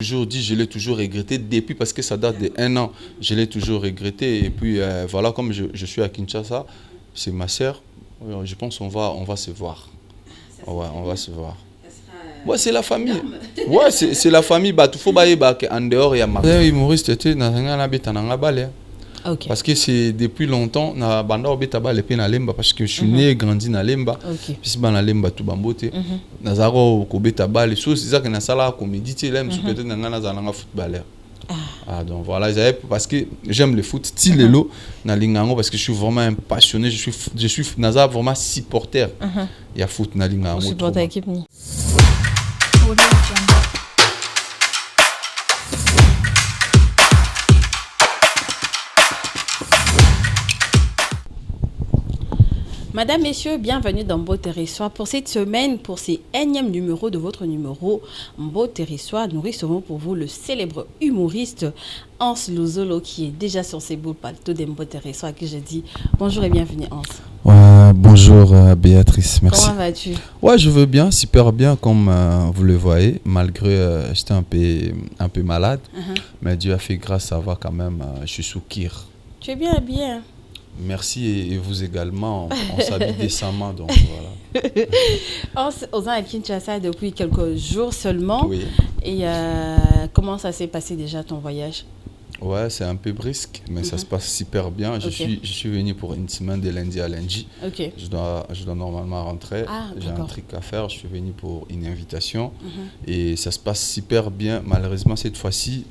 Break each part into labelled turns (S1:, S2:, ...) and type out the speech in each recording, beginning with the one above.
S1: Toujours dit, je l'ai toujours regretté depuis parce que ça date de 1 an. Je l'ai toujours regretté. Et puis voilà, comme je suis à Kinshasa, c'est ma sœur. Je pense qu'on va se voir. Ouais, on va se voir. Ouais, c'est la famille. Ouais, c'est la famille. Bah, tout faut bailler en dehors il y a ma humoriste était dans un balai.
S2: Okay.
S1: Parce que c'est depuis longtemps na banda obeta ba lepe na lemba parce que je suis né et grandi na lemba. Puis ba na lemba tout bambote. Nazaro ko beta ba les choses c'est ça que na sala comédie tu l'aime peut-être na ngana za nga footballeur. Ah donc voilà, parce que j'aime le foot tilelo na lingango parce que je suis vraiment un passionné, je suis naza vraiment supporter. Il y a foot na lingango.
S2: Supporter équipe ni. Madame, messieurs, bienvenue dans Beau Territoire. Pour cette semaine, pour ce énième numéro de votre numéro Beau Territoire, nous recevons pour vous le célèbre humoriste Hans Luzolo qui est déjà sur ses beaux paletots de Beau Territoire, à qui je dis bonjour et bienvenue Hans.
S1: Ouais, bonjour Béatrice, merci.
S2: Comment vas-tu?
S1: Ouais, je veux bien, super bien comme vous le voyez, malgré j'étais un peu malade, mais Dieu a fait grâce, ça va quand même, je suis sous kir.
S2: Tu es bien habillé hein?
S1: Merci et vous également, on s'habille décemment donc voilà.
S2: On est à Kinshasa depuis quelques jours seulement.
S1: Oui.
S2: Et comment ça s'est passé déjà ton voyage?
S1: Ouais, c'est un peu brisque, mais ça se passe super bien. Je suis venu pour une semaine de lundi à lundi. Je dois normalement rentrer. J'ai un truc à faire. Je suis venu pour une invitation et ça se passe super bien. Malheureusement cette fois-ci.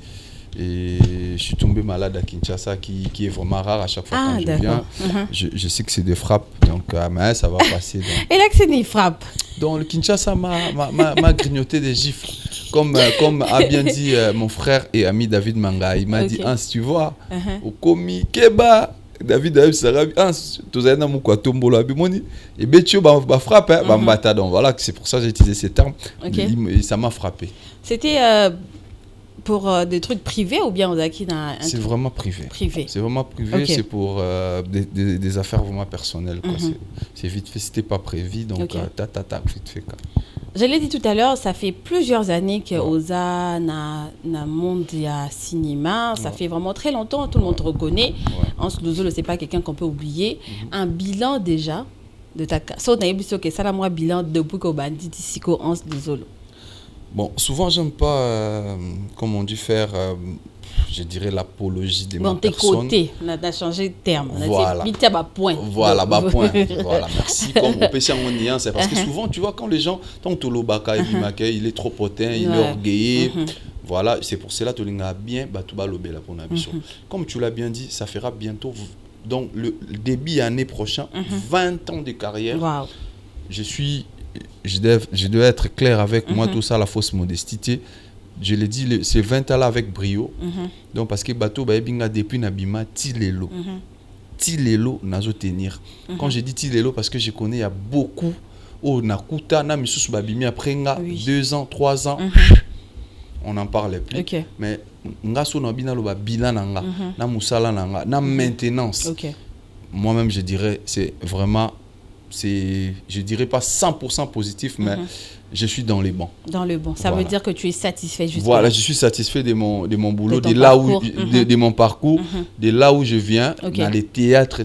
S1: Et je suis tombé malade à Kinshasa qui est vraiment rare à chaque fois quand je viens. Je sais que c'est des frappes, donc mais ça va passer. Donc.
S2: Et là que c'est des frappes.
S1: Donc le Kinshasa m'a grignoté des gifles. Comme a bien dit mon frère et ami David Manga, il m'a dit, Hans, tu vois, au komi keba, David Sarabi, Hans, tu as un quoi tombolo abimoni, et betio ba frappe, ba mbata. Donc voilà, c'est pour ça que j'ai utilisé ces termes. Et ça m'a frappé.
S2: C'était pour des trucs privés ou bien Ozaki dans
S1: c'est vraiment privé. C'est vraiment privé, c'est pour des affaires vraiment personnelles. C'est vite fait, c'était pas prévu, donc vite fait.
S2: Je l'ai dit tout à l'heure, ça fait plusieurs années que Oza na monde ya cinéma, ça fait vraiment très longtemps, tout le monde te reconnaît. Hans Luzolo, c'est pas quelqu'un qu'on peut oublier. Un bilan déjà de ta carrière, que ça la moi bilan depuis que bandit ici ko Hans Luzolo.
S1: Bon, souvent, j'aime pas, comme on dit, faire, je dirais, l'apologie des personnes.
S2: Tes côtés, on a changé de terme.
S1: Voilà.
S2: Point.
S1: Voilà, point. Voilà, merci. Comme on peut s'en c'est parce que souvent, tu vois, quand les gens, tant que Tolobaka, il est trop potin, il est orgueilleux. Voilà, c'est pour cela que tu as bien, tu vas l'obéir pour l'ambition. Comme tu l'as bien dit, ça fera bientôt, donc le début année prochaine, 20 ans de carrière.
S2: Wow.
S1: Je dois être clair avec moi, tout ça, la fausse modestie. Je l'ai dit, c'est 20 ans là avec brio. Donc, parce que bateau, depuis Nabima, Tilelo. Tilelo, nazo tenir. Quand je dis Tilelo, parce que je connais, il y a beaucoup. Oh, Nakuta, Namisus Babimi, après 2 ans, 3 ans, on n'en parlait plus. Mais, Ngaso Nabina, le bilan, na Moussala, na maintenance. Moi-même, je dirais, c'est vraiment. Je dirais pas 100% positif, mais je suis dans les bons.
S2: Dans le bon. Ça veut dire que tu es satisfait justement.
S1: Voilà, je suis satisfait de mon boulot, de là où, de mon parcours, de là où je viens, dans les théâtres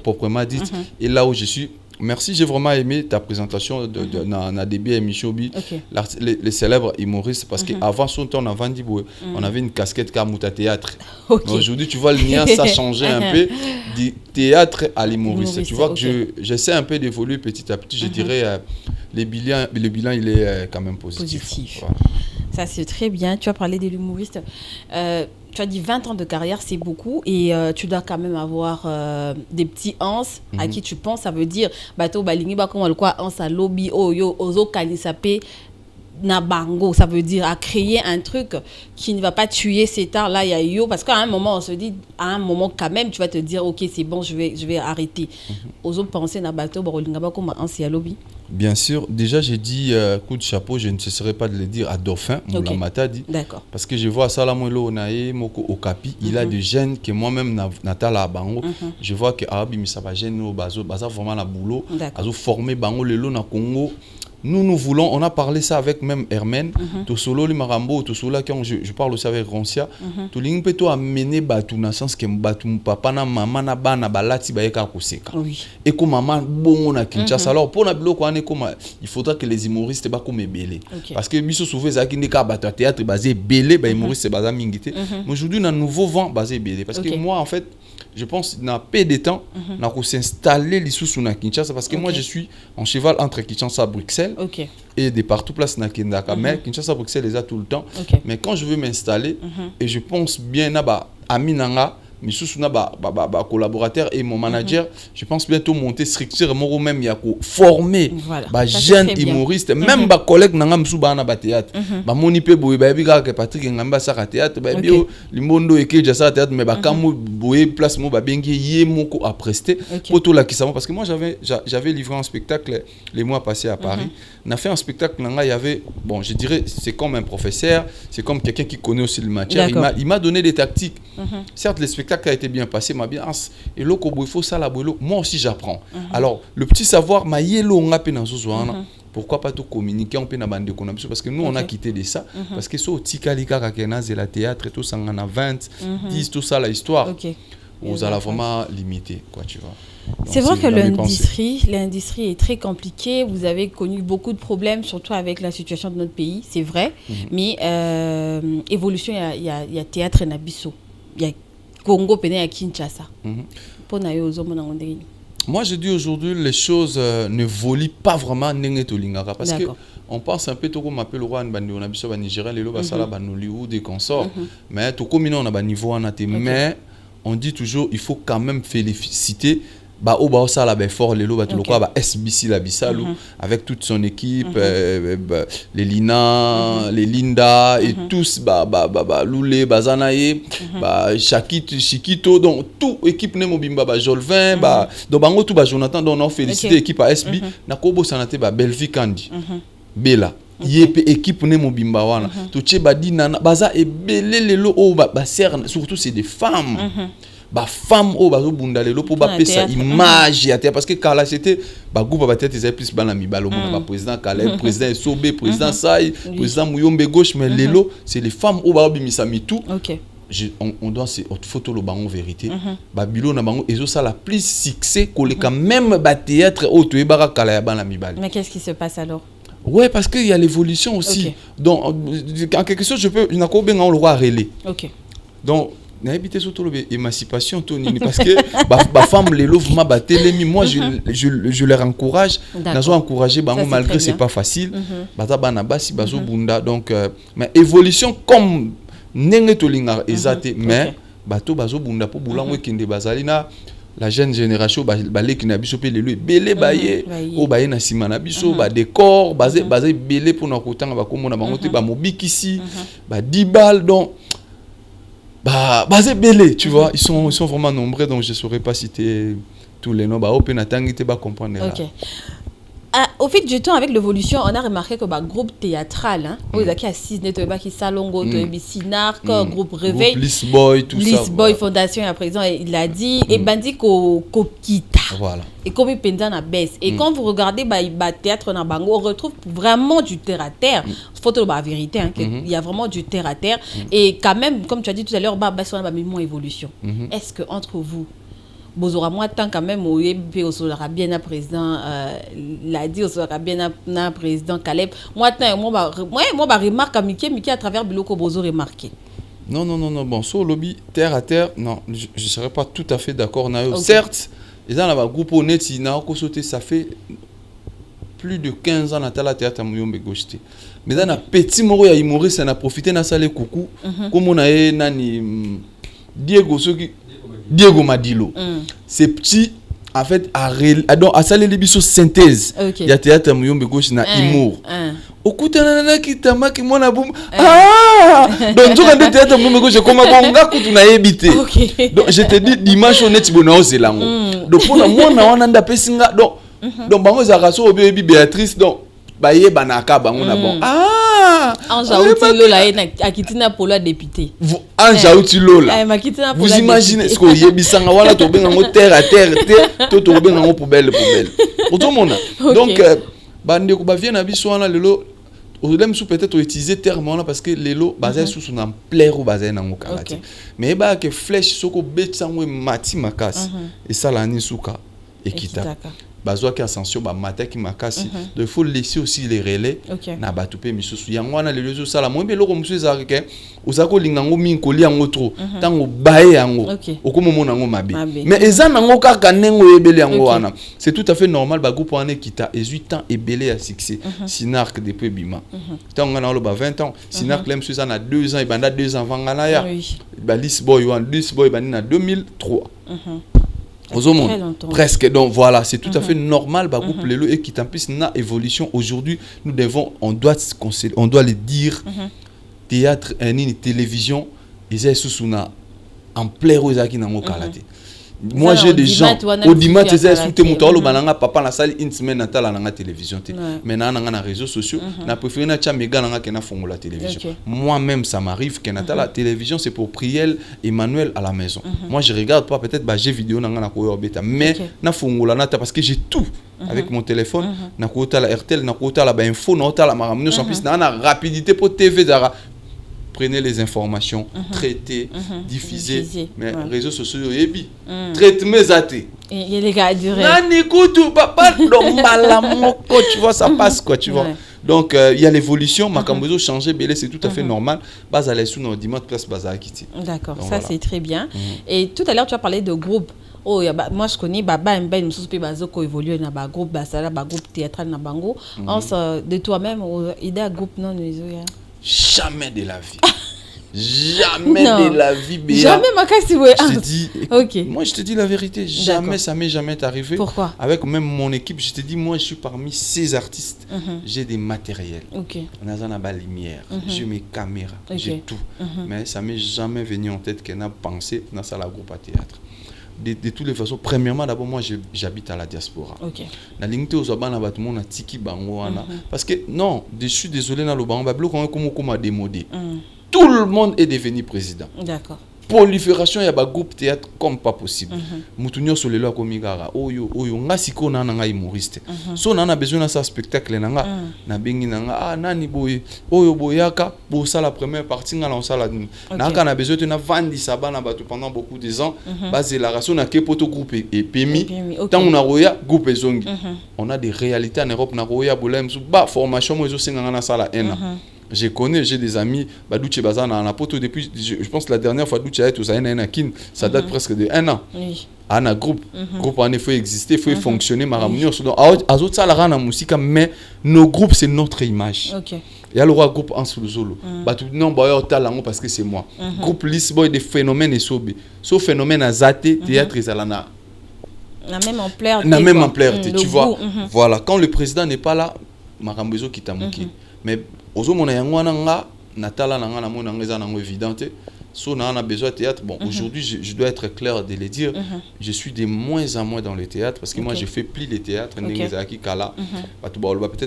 S1: proprement dit, et là où je suis. Merci, j'ai vraiment aimé ta présentation de début émission les célèbres humoristes parce qu'avant son temps on avait une casquette Kamuta théâtre. Aujourd'hui, tu vois le lien ça a changé un peu du théâtre à l'humoriste. Tu vois que j'essaie un peu d'évoluer petit à petit, je dirais le bilan il est quand même positif. Voilà.
S2: Ça c'est très bien, tu as parlé de l'humoriste. Tu as dit 20 ans de carrière, c'est beaucoup et tu dois quand même avoir des petits Hans à qui tu penses. Ça veut dire, bateau balingi ba comme le quoi Hans à lobby oyo ozo kalisapé na bango. Ça veut dire à créer un truc qui ne va pas tuer cet art là. Il y a yo parce qu'à un moment on se dit, à un moment quand même tu vas te dire ok c'est bon je vais arrêter. Ozo penser na bateau balinga ba comme Hans à lobby.
S1: Bien sûr, déjà j'ai dit coup de chapeau, je ne cesserai pas de le dire à Dauphin, Moulamata dit.
S2: D'accord.
S1: Parce que je vois Salamouelo Onae, Moko Okapi, il a des gènes que moi-même Natala Bango, je vois que Arabi Misaba gène au Bazo, Baza vraiment la boulot, Bazo formé Bango Lelo na Congo. nous voulons, on a parlé ça avec même Hermène, tout solo li marambo, tout solo quand je parle aussi avec Roncia, tout ligne peut to amener batu na sens que batu papa na maman na bana balati ba yeka koseka. Et comme maman bon na Kinshasa alors pour na biloko ane comme il faudra que les humoristes ba comme belé parce que biso souvent ça qui n'est qu'à batu théâtre basé belé ba humoriste basa mingité. Mais aujourd'hui on a un nouveau vent basé belé parce que moi en fait je pense n'a pas de temps n'a qu'on s'installer les sous na Kinshasa parce que moi je suis en cheval entre Kinshasa et Bruxelles. Et de partout place na Kindaka mais Kinshasa Bruxelles les a tout le temps mais quand je veux m'installer et je pense bien na ba aminanga Misusu ba collaborateur et mon manager je pense bientôt monter structure moi même ya ko former ba jeune humoriste même ba collègue nanga msu ba na ba théâtre ba moni pe boye ba bika que Patrick ngamba sa théâtre ba bio limondo et que ja sa théâtre mais ba kamu boye place mo ba bengi yé moko à prester pour tout la kisamo parce que moi j'avais livré un spectacle les mois passés à Paris on a fait un spectacle nanga il y avait bon je dirais c'est comme un professeur c'est comme quelqu'un qui connaît aussi le matière il m'a donné des tactiques certes le spectacle a été bien passé ma bien et le il faut ça la boilo moi aussi j'apprends alors le petit savoir ma yelo nga pe na zozoana pourquoi pas tout communiquer on peut na bande konambiso parce que nous on a quitté de ça parce que so tikalika ka kenaze la théâtre et tout ça en a 20 10 tout ça la histoire vous allez vraiment limiter quoi tu vois.
S2: C'est vrai que l'industrie est très compliquée. Vous avez connu beaucoup de problèmes, surtout avec la situation de notre pays, c'est vrai. Mais évolution, il y a théâtre et Nabiso. Il y a Congo, Péné à Kinshasa.
S1: Moi, je dis aujourd'hui, les choses ne volent pas vraiment parce que on pense un peu tout comme appelle le roi on a biso ba Nigérien les loba sala ba Nollywood des consorts mais tout comme on a ba niveau en mais on dit toujours il faut quand même féliciter ba oba sala ba fort les loba tout le quoi ba SBC la bisalu avec toute son équipe les Lina les Linda et tous ba Loulé Bazanaye ba Chikito donc tout équipe ne mobimba ba Jolvin ba donc bango tout ba Jonathan donc on félicite l'équipe à SB na kobo sanate ba Belvi Kandi Bella yep équipe ne mobimba wana to tche badi nana baza ebele lelo o ba serne surtout c'est des femmes ba femme o bazo bunda lelo pour ba pesa image ya parce que quand là c'était ba groupe ba tête ils avaient plus bana mibalo ba président Caleb président Sobe président Sai président Muyombe gauche mais lelo c'est les femmes o ba bimisa mitou on doit ces autres photos le bango vérité babilo na bango ezo ça la plus succès que le quand même ba théâtre o to ebara kala ya bana mibalo. Mais
S2: qu'est-ce qui se passe alors?
S1: Ouais, parce qu'il y a l'évolution aussi. Donc, en quelque chose, je peux, il n'a qu'au bien le roi relais. Donc, n'habitez surtout l'émancipation, Tony, parce que ma femme, les louvres, m'a battu, moi, je les encourage. Nous encouragé, malgré c'est pas facile. Donc, mais évolution comme n'engé tolinga exacté, mais bateau bazo bunda pour boulango kinde bazalina. La jeune génération balé qui n'a biso pe lelo belé baye o baye na sima na biso ba décor basé belé pour na kotanga ba komona bango te ba mobikisi ba 10 balles donc basé belé tu vois ils sont vraiment nombreux donc je saurais pas citer tous les noms ba open atangi te ba comprendre là.
S2: Au fil du temps, avec l'évolution, on a remarqué que groupe théâtral, où il y a 6 qui Salongo, Sinar, groupe Réveil,
S1: Bliss Boy, tout ça.
S2: Bliss Boy Fondation, à présent, il a dit, et Bandi Kokita.
S1: Voilà.
S2: Et comme il pendant la baisse. Et quand vous regardez théâtre na bango, on retrouve vraiment du terre à terre. Photo la vérité, il y a vraiment du terre à terre. Et quand même, comme tu as dit tout à l'heure, on a mis moins évolution. Est-ce que entre vous, Bozora moi tant quand même au sera bien un président l'a dit au sera bien un président Caleb moi remarque Mickey à travers Biloko Bozo remarqué.
S1: Non bon sur lobby terre à terre non je serais pas tout à fait d'accord certes et dans la groupe honnête il n'a pas sauté ça fait plus de 15 ans dans la théâtre à Muyombe gauche mais dans un petit moro ya humoriste ça n'a profité na salle coucou comme on a nani Diego Madilo. C'est petit en fait à saler les biso synthèse. Il y a théâtre Muyombe gauche na humour. Okuta nana kitama ki mona boum. Donc tout quand théâtre Muyombe gauche comme bonga kutu na ebité. Donc je te dis dimanche honnête bona ozelango. Donc pour moi na wana nda pesinga donc bango za raso obi Béatrice donc baye banaka bango na bon.
S2: Anja Lola a quitté Polo député.
S1: Anja Lola. Vous imaginez ce que yebisanga wana to benga terre à terre to benga poubelle. Donc bande ko ba vient na biso wana lelo même sous peut-être utiliser terme là parce que lelo basé sous son ampleur ou basé na ngokalati mais ba que flèche soko betsango mati makasi et ça la ni suka ekita bazoa ki ascension ba mataki makasi donc il faut laisser aussi les relais na batupe misusu yango wana lelo zo sala mo beloko musu ezaka ke uzako lingango minkoli yango trop tango bae yango okomomona yango mabe mais eza nango kaka nengo ebele yango wana c'est tout à fait normal ba groupe wana kita 18 ans ebele à succès Sinark depuis bima tango na lo ba 20 ans Sinark lem suza na 2 ans et banda 2 ans vangana ya ba Lisboy wan Lisboy bani na 2003 presque donc voilà c'est tout à fait normal bah groupe lelo et qui en plus na évolution aujourd'hui nous devons on doit le dire théâtre et télévision ils est sous na en plaire aux aki na ngokalate moi j'ai des gens au dimanche c'est sous temuto lo bananga papa na salle une semaine na tala na télévision maintenant na réseaux sociaux na préféré na chamega na ke na fongo la télévision moi même ça m'arrive que na tala télévision c'est pour Priel Emmanuel à la maison moi je regarde pas peut-être bah j'ai vidéo na ko beta mais na fongo la nata parce que j'ai tout avec mon téléphone na ko tala RTL na ko tala ba info na tala maramno en plus na rapidité pour TV dara prenez les informations, traitez, diffusez, mais réseaux sociaux, traitement zaté.
S2: Et les gars, du
S1: papa, tu vois, ça passe quoi, tu vois. Donc, il y a l'évolution, Makambozo changer, belé, c'est tout à fait normal. Bas à l'aissue, non, dimanche, place bas à quitter.
S2: D'accord, ça c'est très bien. Et tout à l'heure, tu as parlé de groupe. Oh, moi je connais Baba Mba, nous sommes bazo ko évoluer dans ba groupe basala, ba groupe théâtral na bango. De toi-même, idée à groupe non
S1: jamais de la vie. Jamais de la vie, Béa.
S2: Jamais,
S1: je te dis, moi je te dis la vérité, jamais ça m'est jamais arrivé.
S2: Pourquoi?
S1: Avec même mon équipe, je te dis, moi je suis parmi ces artistes, j'ai des matériels. On a la lumière, j'ai mes caméras, j'ai tout. Mais ça m'est jamais venu en tête qu'elle a pensé dans la groupe à théâtre. De toutes les façons, premièrement, d'abord, moi j'habite à la diaspora. La ligne aux abans, tout le monde a tiki bango. Parce que non, je suis désolé, dans le bango, comme a démodé. Tout le monde est devenu président.
S2: D'accord.
S1: Prolifération, il y a un groupe théâtre comme pas possible. Moutounio sur le loi comme igara. Oyo, nga siko na nga humoriste. So na na besoin de ça spectacle nanga. Na bengi nanga ah nani boy. Oyo boyaka pour ça la première partie nga lança la. Na na besoin de na vandi sabana batu pendant beaucoup de ans. Basé la ration na kepoto groupe et pemi. Tant on a roya groupe zongi. On a des réalités en Europe na roya bolem sous bas formation moi zo singa na sala ena. Je connais, j'ai des amis, Badouche Bazana en Apoto depuis, je pense que la dernière fois Douche a été aux Kin, ça date presque de 1 an. Un groupe, groupe en effet exister, il faut fonctionner, Maramounio, Azot Salara na musique, mais nos groupes c'est notre image. Il y a le roi groupe en sous le solo. Non, parce que c'est moi. Groupe Lisboy des phénomènes et sobe. Ce phénomène a zaté, théâtre et zalana.
S2: La même ampleur.
S1: La même ampleur, tu vois. Voilà, quand le président n'est pas là, Marambezo qui t'a manqué. Mais aujourd'hui, je dois être clair de le dire. Je suis de moins en moins dans le théâtre parce que moi, je fais plus le théâtre. Peut-être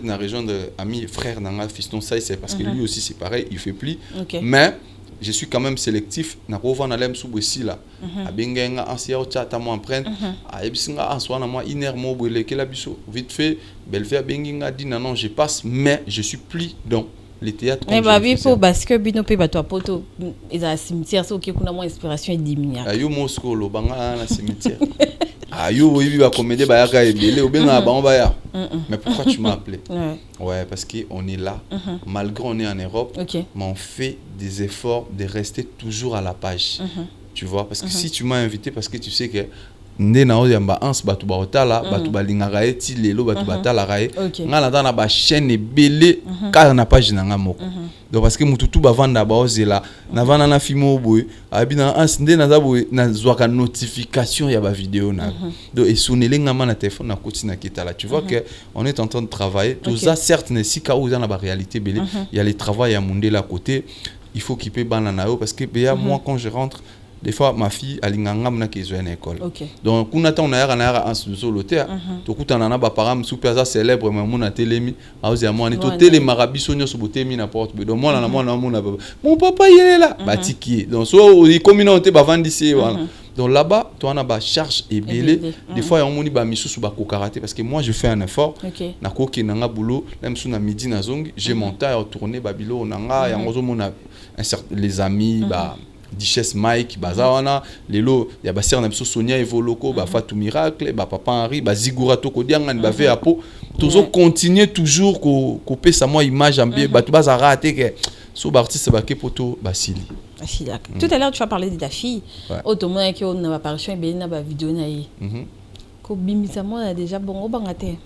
S1: dans la région de ami frère Nanga Fiston Saï, c'est parce que lui aussi, c'est pareil, il fait plus. Mais je suis quand même sélectif. Na rovan alem subusi là. Abenga asia ochata mo empreinte. Aebsinga aswana mo iner mo boile que la biso. Vite fait, belfait benginga dit non je passe mais je suis plus dans les théâtres.
S2: Mais bah oui parce que bino pe bato poto ils a cimetière so qui kuna mo inspiration et dimia.
S1: Ayo Moscow lo banga na cimetière. Ayo oui va comédie ba yaka ebele obenga ba on ba ya. Mais pourquoi tu m'as appelé? Ouais, parce qu'on est là, malgré on est en Europe, mais on fait des efforts de rester toujours à la page. Tu vois, parce que si tu m'as invité, parce que tu sais que ndena oyamba ans batu ba otala batu ba lingaka eti lelo batu batala rae ngala na ba chaîne ebele ka na page nanga moko. Donc parce que mututu ba vanda ba ozela na vana na fimo boy abina ans ndena za boy na zwaka notification ya ba vidéo na. Donc et sonele ngama na téléphone na koti na kitala. Tu vois que on est en train de travailler. Tout ça certes ne si ka oza na ba réalité belé, il y a le travail à monde là côté. Il faut qu'il paye bananao parce que moi quand je rentre des fois ma fille a l'ingangam na kezo en école. Donc kuna ta on a en solo terre to kutana na ba param super célèbre maman na telemi auzi moi ni to télé marabi sonyo so botemi na porte donc moi na mon papa il est là batiki donc so les communautés ba vandisi voilà Donc là-bas, tu as une charge et belé. Des fois, il y a un misusu ba karaté parce que moi, je fais un effort. Na koki nanga boulot, même si na midi na zongi, j'ai monté à retourner babilo nanga, ya ngozo mona les amis ba Duchesse Mike, Bazawana, Lelo, il y a Basser Namso Sonia Evoloko, Fatou Miracle, Papa Henri, Zigura Toko Diangan, Bavé Apo. Toujours continuer toujours couper sa moi image en bien, tu vas rater que sous artiste baké poto Basili.
S2: Tout à l'heure tu as parlé de ta fille. Autrement que on a apparition et bien na vidéo na yi. Ko bimisa moi déjà bon au bangate.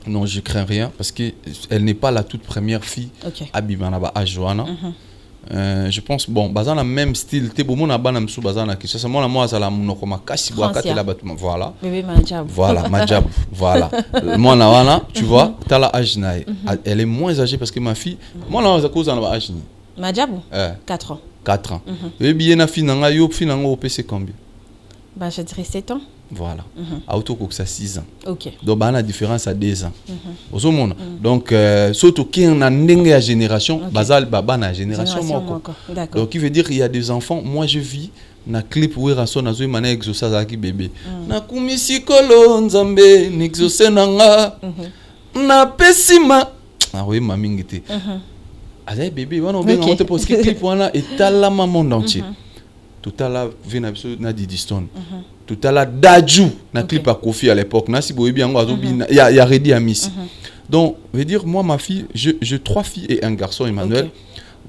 S1: Non, je crains rien parce que elle n'est pas la toute première fille à Bimana à Joanna. Je pense bon bazan le même style te bon na bana msu bazan na kisha moi moi ça la monoko makasi boaka te la batuma voilà
S2: bébé Majab
S1: voilà Majab voilà moi na wana tu vois tu as la âge na elle est moins âgée parce que ma fille moi na za cause na âge ni
S2: Majab 4 ans
S1: 4 ans et bien na fille na yo fille na ngo PC combien
S2: bah je dirais 7 ans.
S1: Voilà. Auto que ça 6 ans.
S2: OK.
S1: Donc bah la différence à 2 ans. Au monde. Donc surtout qui en a une génération, basal baba na génération moi. Donc qui veut dire il y a des enfants, moi je vis na clip où rason na zo mané exaucer zaki bébé. Na kumisikolo nzambe nexaucer nanga. Na pesima. Ah oui mami ngité. Azay bébé wana obenga on te pose clip wana etala monde entier. Tout à l'heure vient na Didi Stone. Tout à l'heure Daju na clip à Kofi à l'époque na si boye bien il y a Redi Amis. Donc veut dire moi ma fille j'ai 3 filles et un garçon Emmanuel.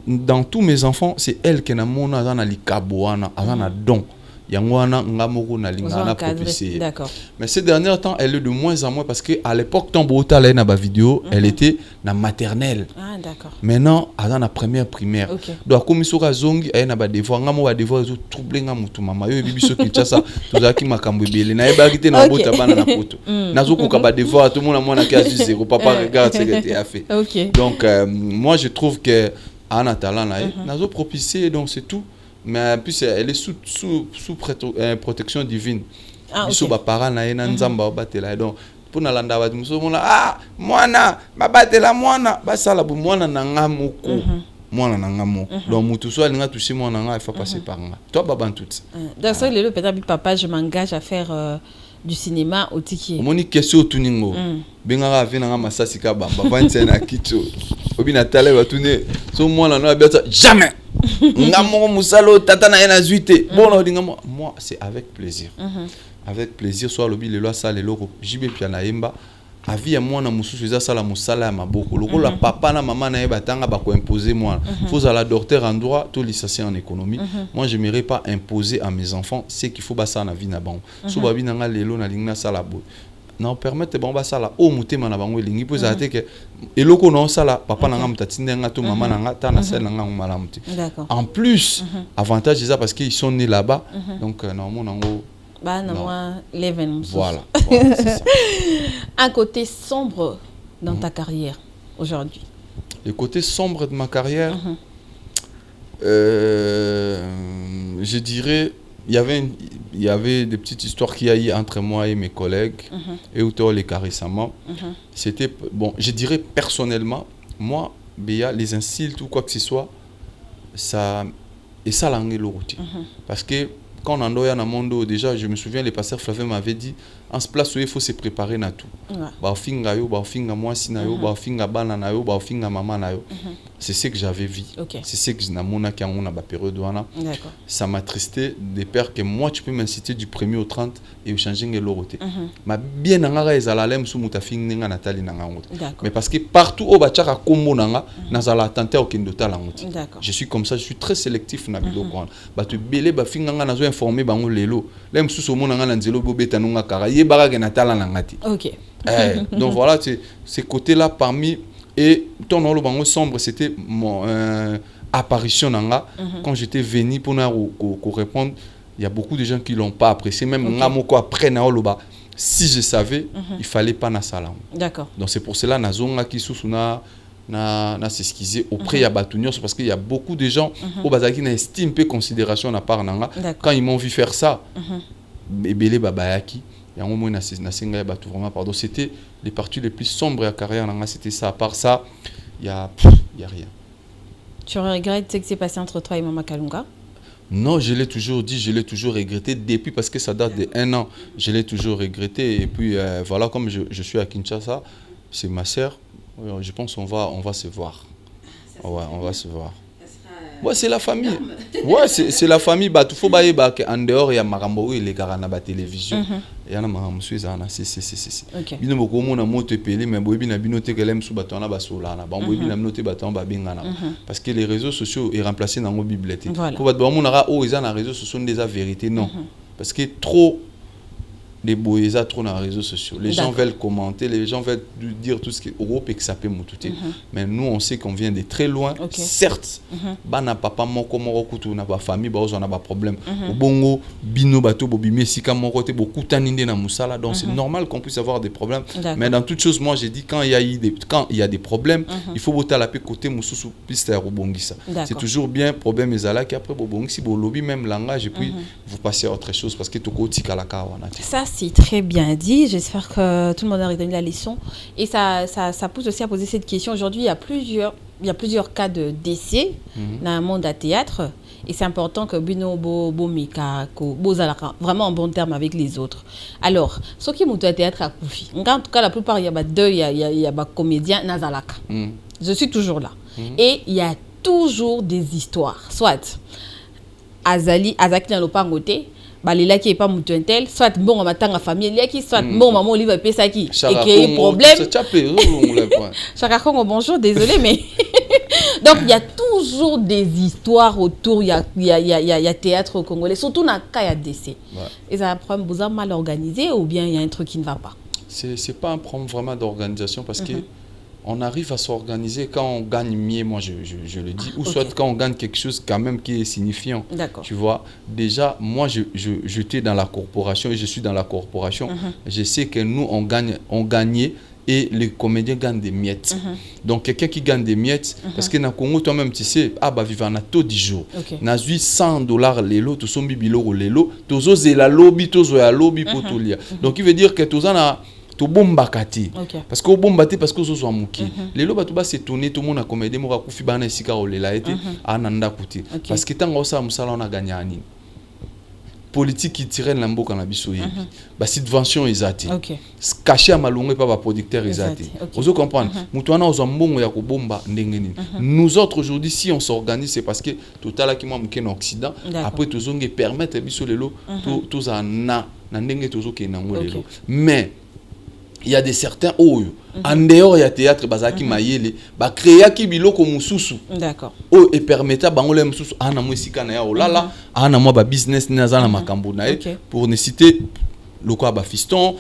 S1: Dans tous mes enfants c'est elle qui na mona dans li kaboana azana don. Yangwana ngamoko na lingana propulsé.
S2: D'accord.
S1: Mais ces derniers temps elle est de moins en moins parce que à l'époque Tambota là na ba vidéo elle était na maternelle.
S2: Ah d'accord.
S1: Maintenant azana première primaire. Donc comme soka zongi elle na ba devoir ngamo ba devoir zo troubler ngamutu mama yo bibiso kinchasa tozaki makambo ebele na eba kité na bota bana na poto. Nazo ko ba devoir tout le monde mona ki a zéro papa regarde ce que tu as fait. Donc moi je trouve que Anna talent là nazo propulsé donc c'est tout. Mais en plus elle est sous protection divine. Biso ba parents na ena nzamba batela donc pour na landa ba muso mona ah mwana ba batela mwana ba sala bu mwana na ngamoko mwana na ngamoko donc mutu so alinga toucher mwana nga il faut passer par nga toi baba tout
S2: donc ça le peut-être papa je m'engage à faire du cinéma au tiki
S1: moni question tuningo benga vina nga masasi ka bamba 25 na kicho obina tale ba tune so mwana na ba jamais ngamo musalo tata na ena zuite bon moi c'est avec plaisir avec plaisir soit lobi le loi ça le loko jibe pia na yemba avi ya mwana mususu eza sala musala ya maboko lokola papa na maman na yeba tanga ba ko imposer moi faut à la docteur en droit tout licencié en économie moi je m'irais pas imposer à mes enfants c'est qu'il faut ba ça na vie na bango so ba bi na nga lelo na lingna sala bo non permettre bon ba sala o mutema na bango elingi po za te ke eloko non sala papa na nga mutatinda nga to maman na nga ta na sel na nga malamu te en plus avantage c'est ça parce qu'ils sont nés là-bas donc normalement nango
S2: bah non moi leven
S1: voilà c'est ça.
S2: Un côté sombre dans ta carrière aujourd'hui.
S1: Le côté sombre de ma carrière je dirais il y avait des petites histoires qu'il y a eu entre moi et mes collègues et autour les cas récemment. C'était bon, je dirais personnellement, moi, Béa, les insultes ou quoi que ce soit, ça et ça langue l'autre. Parce que quand on en doit dans monde déjà, je me souviens les pasteurs Flavien m'avait dit en ce place où il faut se préparer na tout. Ba finga yo, ba finga moi sinayo, ba finga bana na yo, ba finga maman na yo. C'est ce que j'avais vu. C'est ce que je n'ai mona qui on a ba période wana. Ça m'a tristé de peur que moi tu peux m'inciter du 1er au 30 et changer l'autre. Ma bien nanga ezalalem sou muta finga natali nanga ngote. Mais parce que partout au bachaka kombo nanga nazala tenter au kendo tala ngote. Je suis comme ça, je suis très sélectif na biloko. Ba te belé ba finga nga nazo informer bango lelo. Lem sou so mona nga na nzelo bobeta nunga kara donc voilà ces côtés là parmi et ton nom le bango sombre c'était mon apparition nanga quand j'étais venu pour répondre il y a beaucoup de gens qui l'ont pas apprécié même ngamoko après na oloba si je savais il fallait pas na salam
S2: d'accord donc
S1: c'est pour cela na zonga ki susuna na s'excuser auprès ya batunios parce qu'il y a beaucoup de gens au bazaki na estime peu considération na part nanga quand ils m'ont vu faire ça bébélé babayaki et au moins na singa batu vraiment pardon c'était les parties les plus sombres de la carrière nanga c'était ça à part ça il y a rien.
S2: Tu regrettes ce qui s'est passé entre toi et Maman Kalunga?
S1: Non, je l'ai toujours dit, je l'ai toujours regretté depuis parce que ça date de 1 an. Je l'ai toujours regretté. Et puis voilà, comme je suis à Kinshasa, c'est ma sœur. Je pense qu'on va se voir. Ouais, on va se voir. Ouais, c'est la famille. Ouais, c'est la famille. Bah, tout faut bailler bah en dehors il y a Marambo et les gars na ba télévision. Il y en a Marambo Suizana, c'est.
S2: OK.
S1: Bino boko mona moto pelé mais boyebi na binote kelem sou batona ba solana. Ba boyebi na binote batona ba bengana. Parce que les réseaux sociaux est remplacé dans nos bibliothèques. Pour ba mona oh ils ont les réseaux sociaux des vérités non. Parce que trop les boyesa trop dans les réseaux sociaux. Les gens veulent commenter, les gens veulent dire tout ce qui est Europe et que ça peut m'outer. Mais nous, on sait qu'on vient de très loin. Certes, bana papa moko moko kutu na ba famille ba on a pas problème. Bongo bino bato bobimi sika moko te beaucoup taninde na musala donc c'est normal qu'on puisse avoir des problèmes. Mais dans toute chose, moi j'ai dit quand il y a des problèmes, il faut botter la paix côté mususu piste ya robongisa. C'est toujours bien problème ezala qui après bobongisi bo lobby même langage et puis vous passez à autre chose parce que toko tika la kawana.
S2: Ça, c'est très bien dit. J'espère que tout le monde a retenu la leçon. Et ça pousse aussi à poser cette question. Aujourd'hui, il y a plusieurs cas de décès dans le monde du théâtre. Et c'est important que Bino Bomika, vraiment en bon terme avec les autres. Alors, ce qui est au théâtre à Koufi, en tout cas, la plupart, il y a deux, il y a des comédiens Nazalaka. Je suis toujours là. Et il y a toujours des histoires. Soit Azaki dans le pangoté, balela qui est pas mutuentel soit bon en matin à famille il y a qui soit bon maman livre paye ça qui et qu'il problème Chaka Kongo bonjour désolé mais donc il y a toujours des histoires autour il y a théâtre congolais surtout dans cas il y a décès et ça un problème vous avez mal organisé ou bien il y a un truc qui ne va pas.
S1: C'est pas un problème vraiment d'organisation parce que on arrive à s'organiser quand on gagne mieux, moi je le dis, ou soit quand on gagne quelque chose quand même qui est signifiant. Tu vois, déjà, moi j'étais dans la corporation et je suis dans la corporation. Je sais que nous, on gagnait et les comédiens gagnent des miettes. Donc quelqu'un qui gagne des miettes, parce que dans le Congo, toi-même, tu sais, vivre en taux 10 jours. Dans $100 lelo, tu sommes biloko lelo, tu oses la lobby, tu oses la lobby pour tout lire. Donc il veut dire que tu as to bombakati parce que bombati parce que zo zo amuki lelo batu ba s'étonner tout le monde a comédie mo ka kufi bana isika olela ete ananda kuti parce que tanga osa musala on a gagné ani politique qui tire na mboka na biso yebi ba subvention ezati caché à malongé pas ba producteur ezati ozo comprendre mutu ana ozo mbongo ya ko bomba ndenge nini nous autres aujourd'hui si on s'organise c'est parce que totala ki moi muke na occident après tozonge permettre biso lelo to za na ndenge tozo ke na ngolelo mais il y a des certains oyo en dehors il y a théâtre bazaki mayele ba créer ki biloko mususu oh et permettre bangole mususu ana musika na ya olala ana moi ba business na za na makambo na pour ne citer loko ba fiston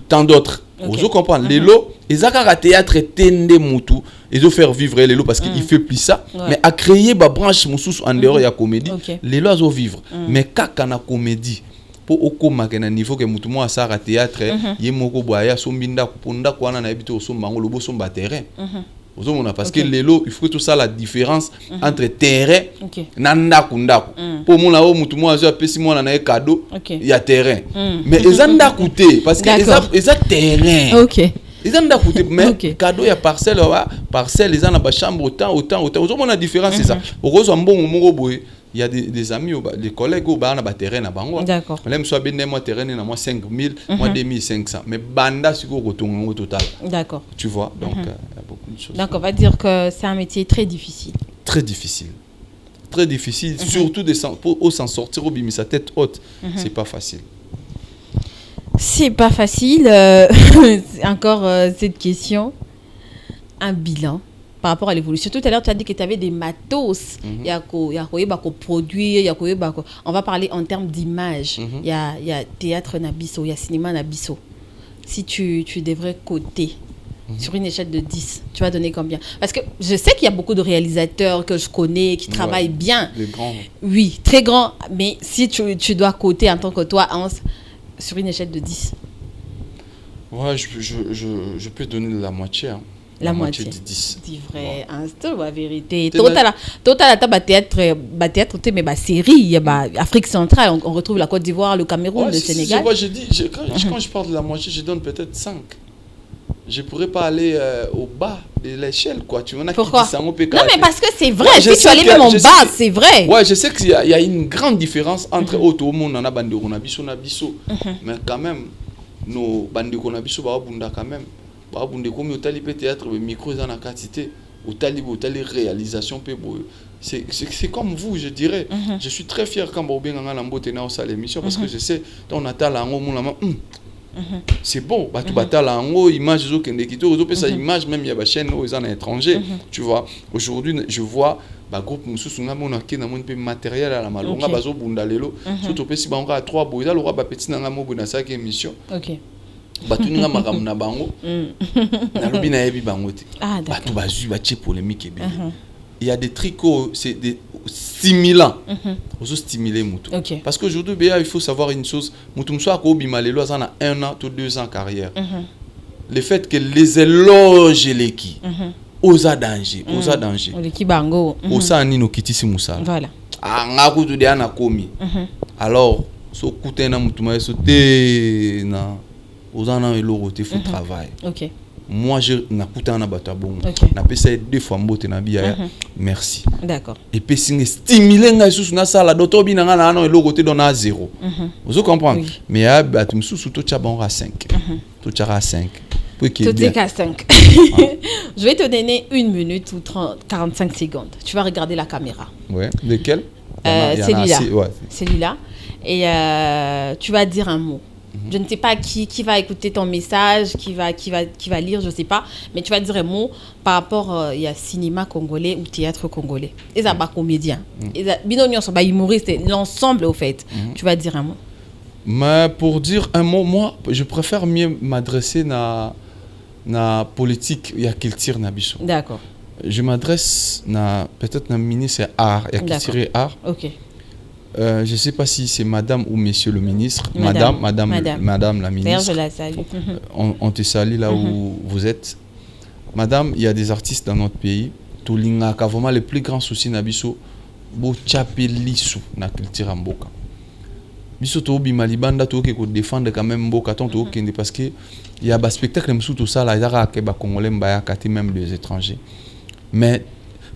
S1: tant d'autres vous comprenez lelo ezaka théâtre tende mutu et faire vivre lelo parce qu'il fait plus ça mais à créer ba branche mususu en dehors il y a comédie lelo azo vivre mais kaka na comédie pour okoma na niveau que mutu mo asara théâtre ye moko boya sombinda kupunda kwana na ebito sombango lobo somba terrain ozomona parce que lelo il faut tout ça la différence entre terrain na ndaku pour mon là mutu mo azo apesi mona na cadeau il y a terrain mais ezanda coûter parce que eza terrain ils ont coûté mais cadeau ya parcelle ils ont ba chambre autant ozomona différence c'est ça okozo mbongo moko boye. Il y a des amis, des collègues qui ont un terrain à Bango.
S2: D'accord.
S1: Même si on a un terrain, on a 5 000, moi 2500. Mais Banda, c'est au total. D'accord. Tu vois, donc il y a beaucoup de choses.
S2: Donc on va dire que c'est un métier très difficile.
S1: Très difficile. Très difficile. Surtout pour s'en sortir au bimi, sa tête haute. C'est pas facile.
S2: C'est pas facile. Encore cette question. Un bilan. Par rapport à l'évolution. Tout à l'heure, tu as dit que tu avais des matos. Il y a produire, on va parler en termes d'image. Il y a théâtre nabiso, il y a cinéma nabiso. Si tu devrais coter sur une échelle de 10, tu vas donner combien? Parce que je sais qu'il y a beaucoup de réalisateurs que je connais qui travaillent bien.
S1: Des grands.
S2: Oui, très grands. Mais si tu dois coter en tant que toi, Hans, sur une échelle de 10.
S1: Ouais, je peux donner la moitié.
S2: La moitié
S1: de 10.
S2: C'est vrai, c'est la vérité. Total théâtre, mais ma série, Afrique centrale, on retrouve la Côte d'Ivoire, le Cameroun, le Sénégal.
S1: Quand je parle de la moitié, je donne peut-être 5. je pourrais pas aller au bas de l'échelle, quoi. Tu vois,
S2: pourquoi? Non, mais
S1: mais
S2: parce que c'est vrai. Si tu allais même en bas, c'est vrai.
S1: Ouais, je sais qu'il y a une grande différence entre auto monde on a bande on a biso na biso, mais quand même nos bande on a biso ba bunda quand même. Ba bunda comme au tali théâtre le micro dans la quantité, au tali réalisation pe c'est comme vous, je dirais. Je suis très fier quand on bien dans beauté na au l'émission parce que je sais on a talent au monde c'est bon, bah tu battles en haut, image zo kende kito, zo pe sa image même il y a ba chaîne aux en étranger, tu vois. Aujourd'hui je vois ba groupe mususu nga mona ke na mon pe matériel à la malonga bazo bunda lelo, surtout pe si ba nga 3 boy, là ba petit na mo buna sa ke émission. OK. Ba tu nga makam na bango. Na lobi na yebi bango te. Ba tu ba zu ba che polémique ebe. Il y a des tricots, c'est des stimulants. Aux stimuler Moutou. Parce qu'aujourd'hui, il faut savoir une chose. Moutou Msoua Kobimalelo a 1 an ou 2 ans de carrière. Le fait que les éloges et l'équipe, osa danger, osa danger.
S2: L'équipe bango.
S1: Osa anino kitisi Moussa.
S2: Voilà.
S1: Ngaku tu de ana komi. Alors, so kutena Moutou ma sote na osa na elorote faut travail.
S2: OK.
S1: Moi je n'akuta na batabon na pesa 2 fois mbote na biya merci
S2: d'accord
S1: et puis stimuler nga sous na sala docteur bi na nga na eloko te dona 0 vous comprenez mais ya batum sous to tchabon à 5 to tchara 5 pour qu'il
S2: bien à 5 je vais te donner 1 minute ou 45 secondes tu vas regarder la caméra
S1: ouais lequel
S2: celui-là ouais. Celui-là et tu vas dire un mot. Je ne sais pas qui va écouter ton message, qui va lire, je ne sais pas. Mais tu vas dire un mot par rapport il y a cinéma congolais ou théâtre congolais. Et ça, comédien. Et ça, binonion, ça, humoriste, l'ensemble, au fait. Tu vas dire un mot.
S1: Mais pour dire un mot, moi, je préfère mieux m'adresser à la politique, il y a culture, nabiso.
S2: D'accord.
S1: Je m'adresse peut-être à ministre art, il y a culture art.
S2: Ok.
S1: Je ne sais pas si c'est madame ou monsieur le ministre. Madame la ministre.
S2: D'ailleurs, je la salue.
S1: On te salue là où vous êtes. Madame, il y a des artistes dans notre pays. Tout l'ingaka vraiment le plus grand souci nabiso bo chapelisu na culture mboka. Biso to bimalibanda to ke ko défendre quand même mboka ton to kende parce que il y a des spectacles musu tout ça là ya ka ba congolais mbaya kati même les étrangers. Mais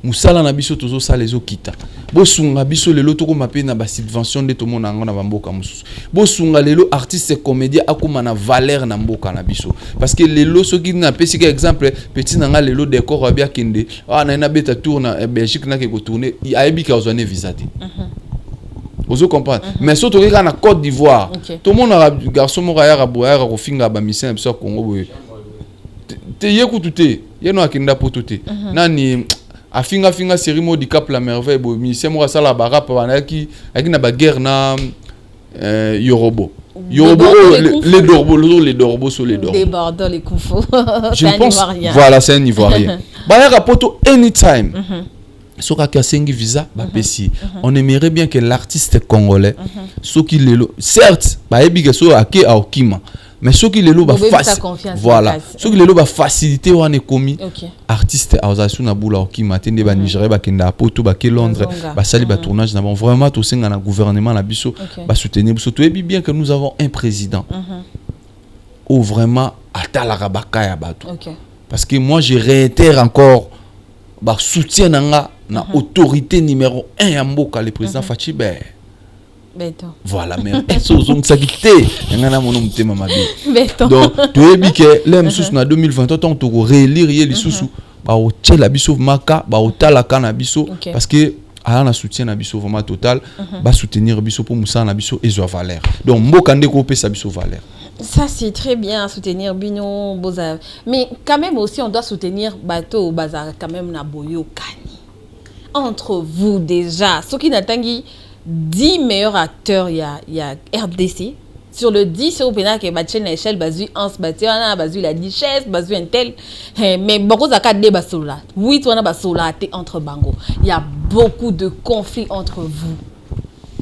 S1: musala na biso tozo sa les okita bosunga biso lelo to ko mape na ba subvention de to mona ngona ba mboka mususu bosunga lelo artiste comédien akoma na valeur na mboka na biso parce que lelo soki na pesi ka exemple petit na nga lelo décor abia kende na beta tour na Belgique na ke ko tourner ayebi ka ozone visa te vous comprenez mais surtout ka na Côte d'Ivoire tout le monde a garçon mo ya raboya ko finga ba mission biso Congo boye te yekutu te yeno akinda potote nani afinga série du Cap la merveille bo ministère mo sala ba rap wana ki na ba guerre na Yorobo les dorbo sur les dorbo
S2: des bordeaux les koufo
S1: je pense voilà c'est un ivoirien ba ya poto anytime soka ka sengi visa ba pesi on aimerait bien que l'artiste congolais soki lelo certes ba ebi ke so ake aokima mais ceux qui les lots voilà ceux qui les lots facilité on est commis artiste azasu na bula qui matende ba Nigeria ba kenda poto ba ke Londres ba sali ba tournage na bon vraiment tout singa na gouvernement la biso ba soutenir biso to ebi bien que nous avons un président ou vraiment atala rabaka ya bato parce que moi je réitère encore ba soutien na autorité numéro 1 ya mboka le président Fachi
S2: Beto.
S1: Voilà, mais donc ça quitte. Il y a un mon thème ma vie. Donc tu es bien que l'aime sous na 2020 on te relire les sous ba o tchela biso maka ba o tala kana biso parce que a na soutien na biso vraiment total ba soutenir biso pour musa na biso et zo valeur. Donc mboka ndeko pe sa biso valeur.
S2: Ça c'est très bien soutenir bino boza mais quand même aussi on doit soutenir bateau bazar quand même na boyo kani. Entre vous déjà, ce qui n'attendit 10 meilleurs acteurs, il y a RDC. Sur le 10, c'est au pénal que Batchen l'échelle, Bazu, Hans, Bazu, la Duchesse, Bazu, un tel. Mais beaucoup de cas de Basola. Oui, tu as Basola entre Bango. Il y a beaucoup de conflits entre vous.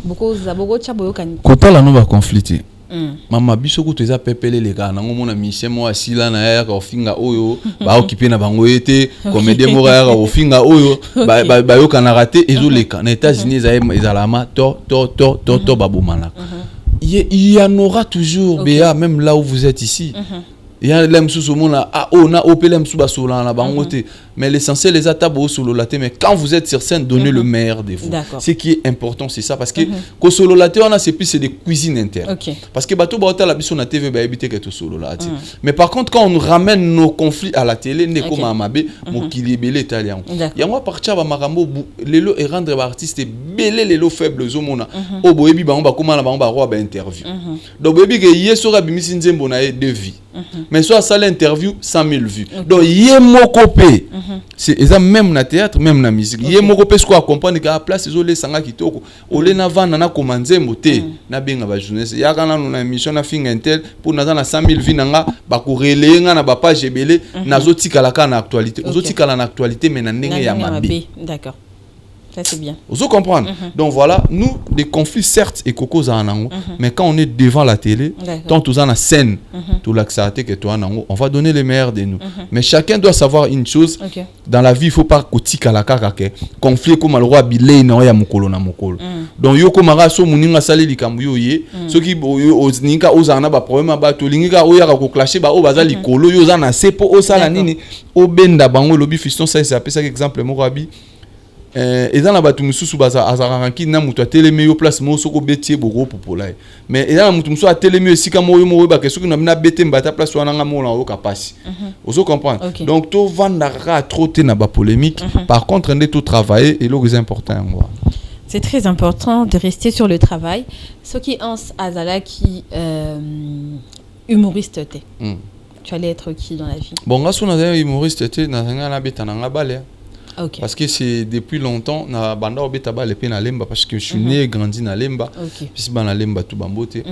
S2: Beaucoup de chaboyo kan.
S1: Kota la nova conflit. Mama biso ko teza pepele les gars nango mona mission mo asila na ya ka ofinga oyo ba occupé na bango ete comédien mo ya ka ofinga oyo ba yo kana raté ezoleka na États-Unis ezalama to babomana il y en aura toujours béa même là où vous êtes ici il y a l'aime sous au monde ah on a opé l'aime sous basola na bangote mais l'essentiel les attaques au solo laté mais quand vous êtes sur scène donnez le meilleur de vous. Ce qui est important c'est ça parce que qu'au solo laté on a c'est plus c'est des cuisines internes parce que bateau baota la biso na TV ba éviter que tout solo laté mais par contre quand on ramène nos conflits à la télé ne comme amabe mokili belé italien ya moi partir ba makambo lelo et rendre ba artiste belé lelo faible zomona o boyebi ba on ba comment la ba roi ba interview donc boyebi que yeso bimisi nzembo na de vie mais soit ça l'interview 100 000 vues donc yé mokopé c'est ça même na théâtre même na musique yé mokopé ce qu'on comprendre que à place isolé sanga kitoko olé na vana na komanzembo te na benga ba journaliste ya kana na émission na finga intel pour na 100 000 vues nanga ba ko relayer nga na ba page belé na zotika la kana actualité zotika la na actualité mais na ndenge ya mabe
S2: d'accord. Ça c'est bien.
S1: Vous comprenez? Donc voilà, nous, des conflits certes et cocos à Anango, mais quand on est devant la télé, tant tous en la scène, tout l'accepter que toi Anango, on va donner le meilleur de nous. Mais chacun doit savoir une chose, dans la vie, il ne faut pas kotika la kaka conflit comme le roi Bilé na ya mukolo na mukolo. Donc yo komara so muninga sali likambuyo ye, ceux qui ozinga ozana ba problème ba to linga oya ka ko clasher ba o baza likolo yo za na sepo o sala nini o benda bango lobi fiston ça c'est appelé ça exemple mo rabi. Et dans la batu mususu baza azaranki na mutu ateleme yo place mo soko betie boko popola mais et dans mutu musu ateleme esika mo yo mo ba ke soki na bete mbata place wana nga mo na yo kapasi ozo comprendre donc to vandara trop te na ba polémique par contre on est tout travailler et le plus important
S2: c'est très important de rester sur le travail ce qui en azala qui humoriste te tu allais être qui dans la vie
S1: bon nga so na humoriste te na nga na beta na nga bale. Parce que c'est depuis longtemps na banda obeta ba lepe na lemba parce que je suis né et grandi na lemba puis ba na lemba tout bambote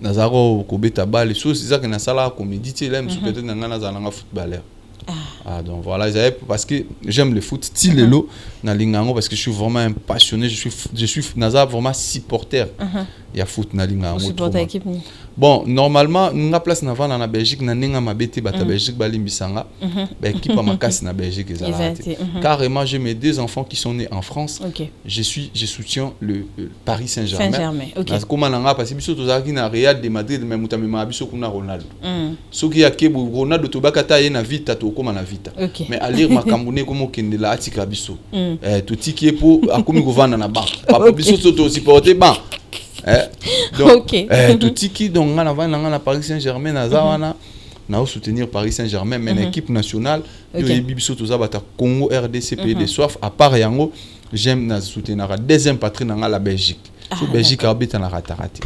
S1: na zaro ko beta ba les choses ça que na sala comédie tu l'aime peut-être na nga za na footballeur donc voilà parce que j'aime le foot tilelo na lingango parce que je suis vraiment un passionné je suis naza vraiment supporter il y a foot na lingango bon normalement nga place na vana na Belgique na ninga mabete bata Belgique balimbisanga ba équipe à makasi na Belgique carrément j'ai mes deux enfants qui sont nés en France je soutiens le Paris Saint-Germain parce que nanga parce que biso tozaki na Real de Madrid mais mutamema biso kuna Ronaldo soki ya kebo Ronaldo tobaka ta ye na vita to koma na vita mais aller makambune komo kendela atika biso to tiki po akomi govana na ba papa biso to supporter ba donc tout tiki donc on va na Paris Saint-Germain na zawana na soutenir Paris Saint-Germain mais l'équipe nationale yo bibiso to zabata Congo RDC pays de soif à part yango j'aime na soutenir deuxième patrie na la Belgique so Belgique habite na ratarate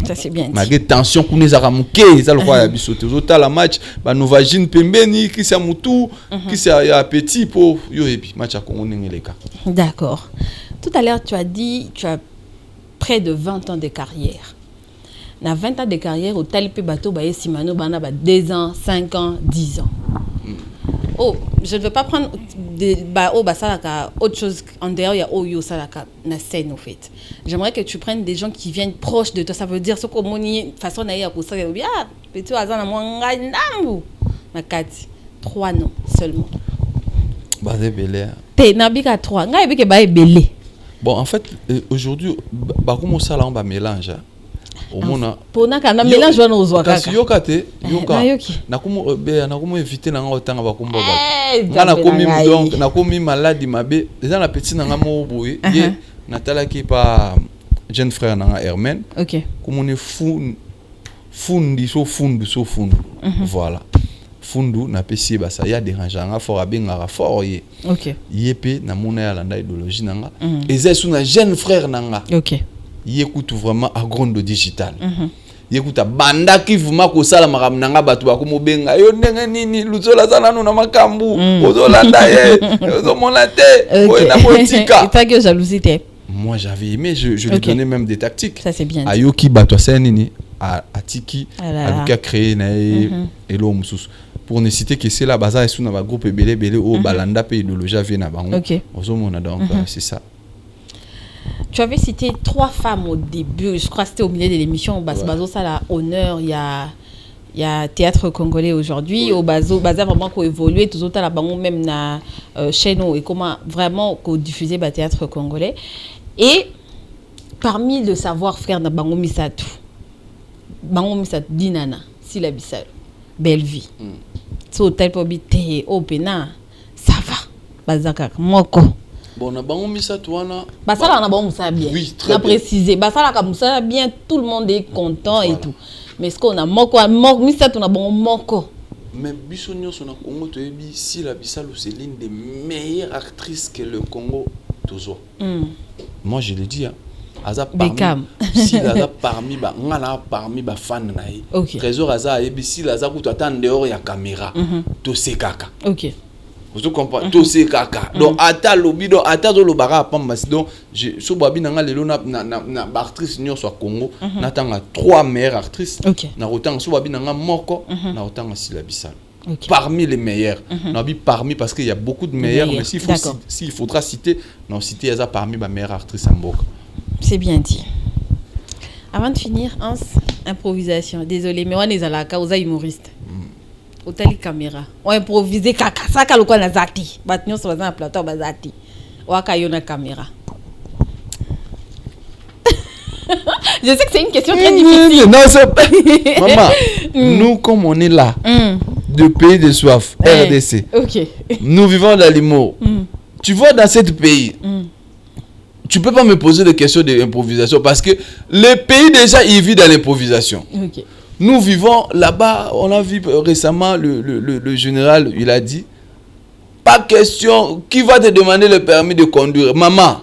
S2: ça c'est bien
S1: malgré tension kuneza muke ça le roi ya biso to la match ba novagine pembeni qui sa mutu qui sa ya petit pour yo epi match à Congo ngeleka.
S2: D'accord. Tout à l'heure tu as dit tu as près de 20 ans de carrière. Na 20 ans de carrière au talpe bateau ba simano bana ba 2 ans, 5 ans, 10 ans. Oh, je ne veux pas prendre autre chose en dehors il y a yo salaka na scène au fait. J'aimerais que tu prennes des gens qui viennent proches de toi, ça veut dire ce que moni façon na ya ko ça bien petit azana mwanga ndambu na kati 3 noms seulement.
S1: Ba de belé.
S2: Te na bika 3. Nga ebike ba belé.
S1: Bon, en fait, aujourd'hui, comme ça, on va mélanger. Au monde,
S2: pour na kana mélange wana ozwa kaka.
S1: Kasi yoka te, yoka. Na komo éviter na nga otanga ba komba ba. Nga komi donc na komi malade mabe. Déjà na petit na nga mo boye, ye natala ki pa jeune frère na nga Hermen. Comme on est fundi so fundu. Voilà. Fundu na pesi ba ça ya dérangeanga fort abengara fort ye yep na mona ya landa idéologie nanga eza suna jeune frère nanga écoute vraiment à grande digital écoute banda ki vuma ko sala makam nanga batu ba ko mobenga yo ndenge nini luzola zana no na makambu ozolanda ye ozomona te o na motika
S2: et pas que jalousie.
S1: Moi j'avais aimé je lui donnais même des tactiques
S2: ça c'est bien
S1: ayoki bato ça nini a tiki a luka créer na elo mususu pour ne citer que c'est la base et sous na groupe belé au balanda pays idéologie vient na bango ozomona donc c'est ça.
S2: Tu avais cité 3 femmes au début, je crois que c'était au milieu de l'émission bazo ça la honneur il y a théâtre congolais aujourd'hui au bazo vraiment ko évoluer tout autant la bango même na chaîne et comment vraiment ko diffuser ba théâtre congolais et parmi le savoir-faire na bango misatu dinana si la bisalo belle vie. So hôtel pour habiter au pena, ça va. Bazaka moko.
S1: Bon, na bango misa tuana.
S2: Basala na bango ça bien.
S1: Oui, très
S2: bien.
S1: bien.
S2: Préciser. Basala comme ça bien, tout le monde est content et tout. Mais ce qu'on a moko misa tu na bango moko.
S1: Mais Bissonio son Congo to ebi si la Bissalo c'est l'une des meilleures actrices que le Congo toujours. Moi je le dis hein. Aza parmi si Aza parmi ba ngana parmi ba fan na ye. Trésor Aza ebi si Aza ku to attendre dehors ya caméra. To se kaka.
S2: OK.
S1: Vous comprenez to se kaka. Donc ata lobi donc ata zo lobara pamba donc je so babi nanga lelo na actrice nyo so Congo na tanga 3 meilleures actrices. Na rotanga so babi nanga moko na rotanga si la Bissalo. Parmi les meilleurs. Non, parmi parce qu'il y a beaucoup de meilleurs, mais s'il faudra citer, non, citer Aza parmi ma meilleure actrice en Boka.
S2: C'est bien dit. Avant de finir, improvisation. Désolé, mais on est à la cause humoriste. Hôtel caméra. On improvise kaka. Ça ka lokwa na zati. Batnyo so na plateau bazati. Waka yona caméra. Je sais que c'est une question très difficile.
S1: Non, c'est maman, nous comme on est là, de pays de soif, RDC. Nous vivons dans l'humour. Tu vois dans ce pays, tu peux pas me poser des questions d'improvisation parce que le pays déjà il vit dans l'improvisation. Nous vivons là-bas, on a vu récemment le général, il a dit pas question qui va te demander le permis de conduire. Maman,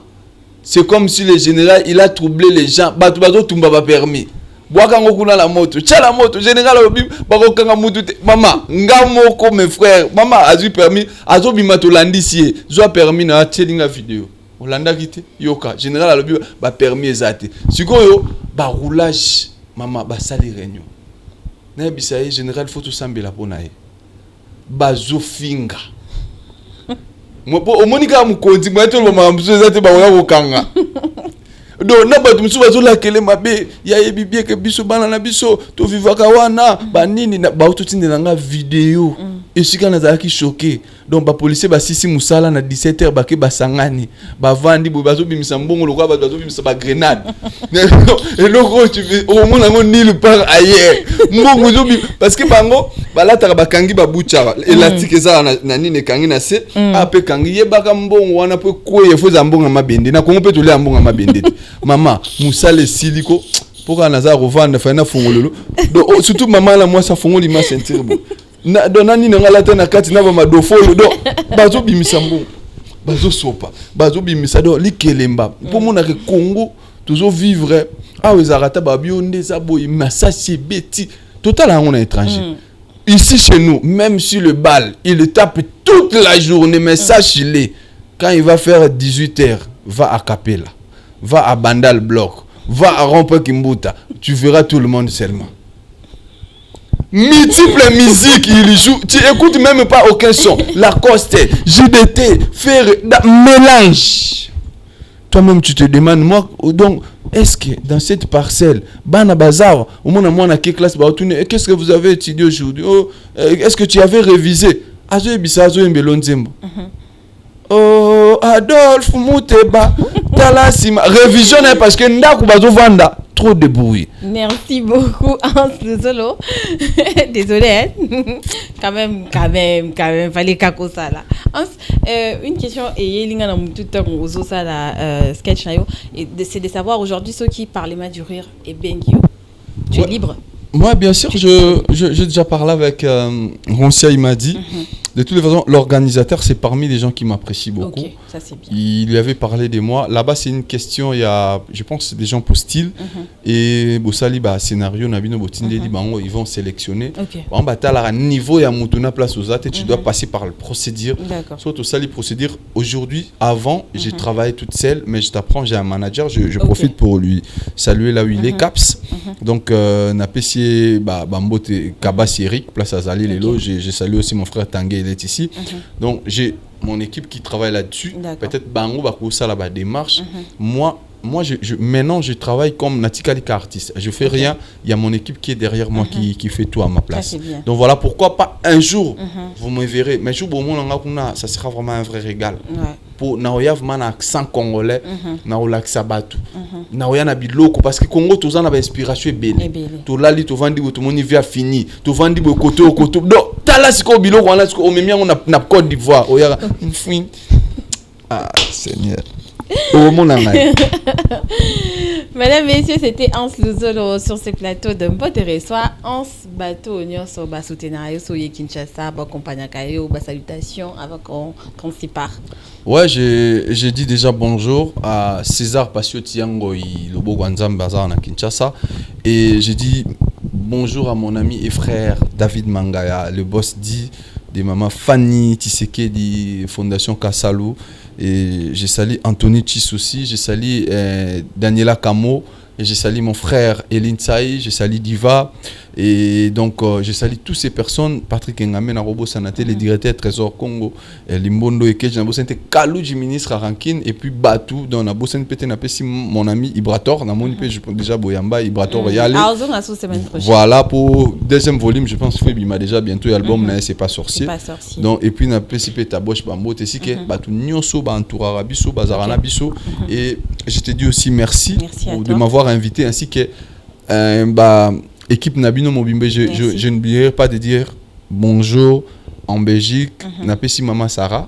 S1: c'est comme si le général il a troublé les gens. Bato tumba ba permis. Boakango kuna la moto. Tcha la moto général obi bako kanga mutu. Maman, nga moko mes frères. Maman a eu permis, azo bima to landisi. Zo permis na tchelinga vidéo. Olanda kité yoka général alobi ba permis ezate. Sikoyo ba roulage maman ba sali réunion. Na bisaye général faut tout sambela pona ye. Bazo finga. Au monika mukonzi mwato lo mambuzo zate ba waya kokanga. Do na batu musu bazo la kele mabe ya yebibie ke biso bana na biso to vivaka wana ba nini na ba utotinde na video. Et si kana zaki choqué. Donc ba policier ba sisi musala na 17h ba ke ba sangani ba vandi bo bazo bimisa mbongo lokwa ba bazo bimisa ba grenade. Et loko tu veux au moins ngo nulle part ailleurs. Mbongo zo parce que bango balata ba kangi ba bucha elastique za na nini kangi na se ape kangi yebaka mbongo wana pe koye fo za mbongo mabende na kongo pe to le mbongo mabende. Maman musale siliko pourquoi naza revendre fa na fongololo. Donc surtout maman la moi ça fongoli ma sentir bon. Na donani na ngala na kati na ba madofo do bazo bimisa mbongo bazo sopa bazo bimisa do likelemba pour mon que Congo toujours vivre ah wezarata ba bionde za boy massasi beti total on est étranger ici chez nous même si le bal il tape toute la journée mais sache-le quand il va faire 18h va à Capella va à Bandal Bloc va à Rompe Kimbuta tu verras tout le monde seulement. Multiples musiques il joue, tu écoutes même pas aucun son. Lacoste, JDT, faire mélange. Toi-même tu te demandes moi donc est-ce que dans cette parcelle bana bazar au moins na quelle classe ba tourner qu'est-ce que vous avez étudié aujourd'hui est-ce que tu avais révisé azo bisazo mbelo nzembo oh Adolphe Mouteba talasima révision parce que ndaku bazo vanda trop de bruit.
S2: Merci beaucoup Hans Solo. Désolé hein? quand même fallait kako ça là. Hans, une question et yelinga na tout temps ozo ça la sketch nayo et c'est de savoir aujourd'hui ceux qui parlent mal du rire et bengio. Tu es libre?
S1: Moi, bien sûr, j'ai déjà parlé avec Roncia, il m'a dit. De toutes les façons, l'organisateur, c'est parmi les gens qui m'apprécient beaucoup.
S2: Ok, ça c'est bien.
S1: Il lui avait parlé de moi. Là-bas, c'est une question, il y a, je pense, des gens pour style. Et Bossali, scénario, Nabino Botinde, ils vont sélectionner. Bon, à niveau, il y a Moutuna place aux athées, tu dois passer par le procédure. Surtout ça, les procédures. Aujourd'hui, avant, j'ai travaillé toute seule, mais je t'apprends, j'ai un manager, je profite pour lui saluer là où il est, Caps. Donc, Napessier, Bambote, Kabas, Eric, place à Zali, Lelo. J'ai salué aussi mon frère Tanguay. Est ici. Donc j'ai mon équipe qui travaille là-dessus. Peut-être Bango va pour ça la démarche. Moi maintenant je travaille comme Natikalika artiste. Je fais rien. Il y a mon équipe qui est derrière moi qui fait tout à ma place. Donc voilà pourquoi pas un jour vous me verrez. Mais jour ça sera vraiment un vrai régal. pour naoya vraiment na accent congolais na olakisa bato naoya na biloko parce que Congo toza na ba inspiration ebele to lali to vandi to moni via fini to vandi bo côté au côté donc tala siko biloko wana siko omemiango na Côte d'Ivoire oya ah Seigneur.
S2: Mesdames, messieurs, c'était Hans Luzolo sur ce plateau de Mbote Reçoit. Hans Bato Nyonso ba soutenayo so ye Kinshasa ba compagnie kayo ba salutations avant qu'on s'y part.
S1: Ouais, j'ai dit déjà bonjour à César Passiotiango le Bogwanzam Bazar na Kinshasa et j'ai dit bonjour à mon ami et frère David Mangaya, le boss dit de maman Fanny Tshisekedi Fondation Kassalou. Et j'ai sali Anthony Tshissoussi, j'ai sali Daniela Kamo, et j'ai sali mon frère Eline Saï, j'ai sali Diva, et donc j'ai sali toutes ces personnes, Patrick Ngame, Narobo Sanate, le directeur Trésor Congo, Limbondo Eke, Nabo Sente, Kalou du ministre à Rankin, et puis Batou, dans Nabo Sente Pete Napesi, mon ami Ibrator, Namoni Pe, je pense déjà Boyamba, Ibrator Yale. Voilà, pour deuxième volume, je pense que il m'a déjà bientôt l'album, c'est pas sorcier. Donc, et puis Napesi Pe Taboche Bambo, Tessi, Batou Nyonso, Bantoura Biso, Bazarana Biso, et je te dis aussi merci de m'avoir invité ainsi que équipe Nabino Mobimbe. Je n'oublierai pas de dire bonjour en Belgique. Napesi Maman Sarah,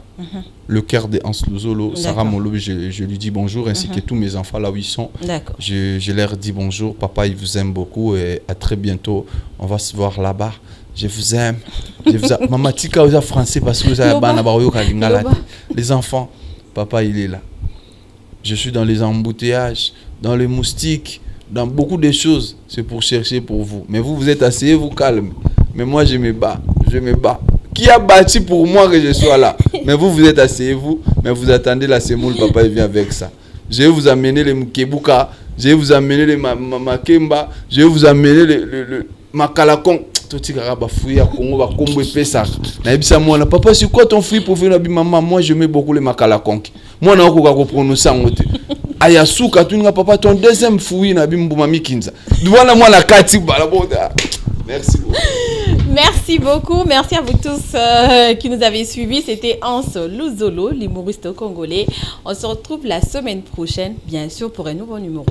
S1: le cœur de Hans Luzolo, Sarah Molo, je lui dis bonjour ainsi que tous mes enfants là où ils sont. Je leur dis bonjour, papa il vous aime beaucoup et à très bientôt. On va se voir là-bas. Je vous aime. Maman Tika vous a français parce que vous avez les enfants, papa il est là. Je suis dans les embouteillages, dans les moustiques, dans beaucoup de choses. C'est pour chercher pour vous. Mais vous, vous êtes asseyez, vous calme. Mais moi, je me bats. Qui a bâti pour moi que je sois là? Mais vous, vous êtes asseyez-vous. Mais vous attendez la semoule, papa, il vient avec ça. Je vais vous amener les Mkebuka. Je vais vous amener les Makemba. Je vais vous amener le Makalakon. Papa, c'est quoi ton fruit pour venir? Maman, moi, je mets beaucoup les Makalakon. Moi, je ne peux pas prononcer en haute. Ayasuka, tu n'as pas ton deuxième fruit, Nabimboumami Kinza. Voilà, moi, la Kati. Merci beaucoup.
S2: Merci beaucoup. Merci à vous tous qui nous avez suivis. C'était Hans Luzolo, l'humoriste congolais. On se retrouve la semaine prochaine, bien sûr, pour un nouveau numéro.